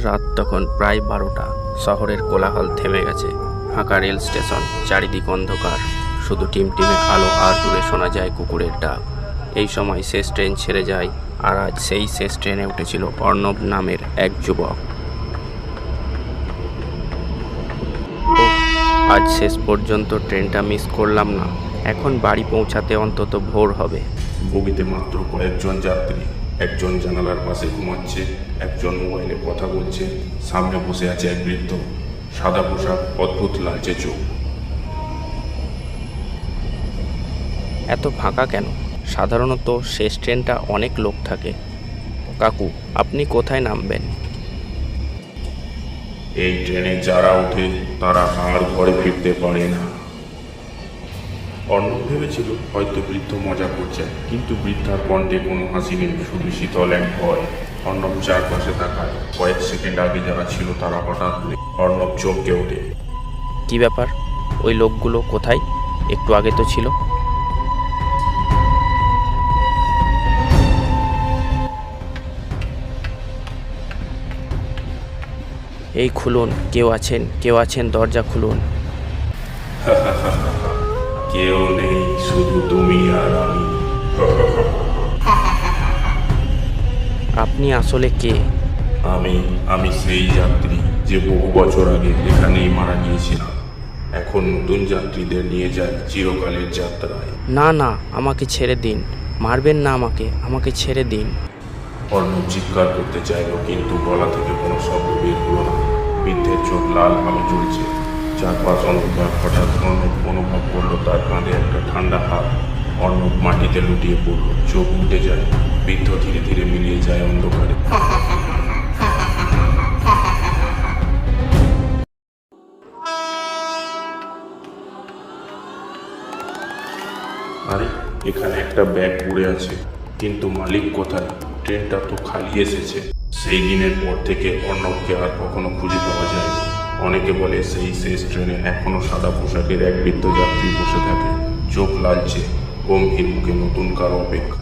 রাত তখন প্রায় 12টা। শহরের কোলাহল থেমে গেছে। ফাঁকা রেল স্টেশন, চারিদিক অন্ধকার, শুধু টিমটিমে আলো আর দূরে শোনা যায় কুকুরের ডাক। এই সময় শেষ ট্রেন ছেড়ে যায়, আর আজ সেই শেষ ট্রেনে উঠেছিল অর্ণব নামের এক যুবক। আজ শেষ পর্যন্ত ট্রেনটা মিস করলাম না। এখন বাড়ি পৌঁছাতে অন্তত ভোর হবে। বগিতে মাত্র কয়েকজন যাত্রী। একজন জানালার পাশে ঘুমাচ্ছে, একজন মোবাইলে কথা বলছে, সামনে বসে আছে এক বৃদ্ধ, সাদা পোশাক, অদ্ভুত লালচে চোখ। এত ফাঁকা কেন? সাধারণত শেষ ট্রেনটা অনেক লোক থাকে। কাকু, আপনি কোথায় নামবেন? এই ট্রেনে যারা ওঠে তারা আর ঘরে ফিরতে পারে না। অর্ণব ভেবেছিল হয়তো বৃদ্ধ মজা করছে, কিন্তু বৃদ্ধার কণ্ঠে কোনো হাসি নেই, শুধু শীতল এক ভয়। অর্ণব চারপাশে তাকায়। কয়েক সেকেন্ড আগে যারা ছিল তারা হঠাৎ নেই। অর্ণব চমকে ওঠে। কি ব্যাপার? ওই লোকগুলো কোথায়? একটু আগে তো ছিল। এই খুলুন, কেউ আছেন, কেউ আছেন, দরজা খুলুন। কেউ নেই, শুধু তুমি আর আমি। আপনি আসলে কে? আমি সেই যাত্রী যে বহু বছর আগে এখানেই মারা গিয়েছিলাম। এখন নতুন যাত্রীদের নিয়ে যায় চিরকালের যাত্রায়। না না, আমাকে ছেড়ে দিন। মারবেন না আমাকে, আমাকে ছেড়ে দিন। অর্ণব চিৎকার করতে চাইল, কিন্তু গলা থেকে কোনো শব্দ বের হলো না। বৃদ্ধের চোখ লাল আলো জ্বলছে, চারপাশ অন্ধকার। হঠাৎ অর্ণব অনুভব করলো তার কাঁধে একটা ঠান্ডা হাত। অর্ণব মাটিতে লুটিয়ে পড়ল, চোখ উঠে যায়। বৃদ্ধ ধীরে ধীরে মিলিয়ে যায় অন্ধকারে। আরে, এখানে একটা ব্যাগ পড়ে আছে, কিন্তু মালিক কোথায়? ট্রেনটা তো খালি এসেছে। সেই দিনের পর থেকে অর্ণবকে আর কখনো খুঁজে পাওয়া যায়। অনেকে বলে সেই শেষ ট্রেনে এখনো সাদা পোশাকের এক বৃদ্ধ যাত্রী বসে থাকে, চোখ লালচে, গম্ভীর মুখে নতুন কারো অপেক্ষা।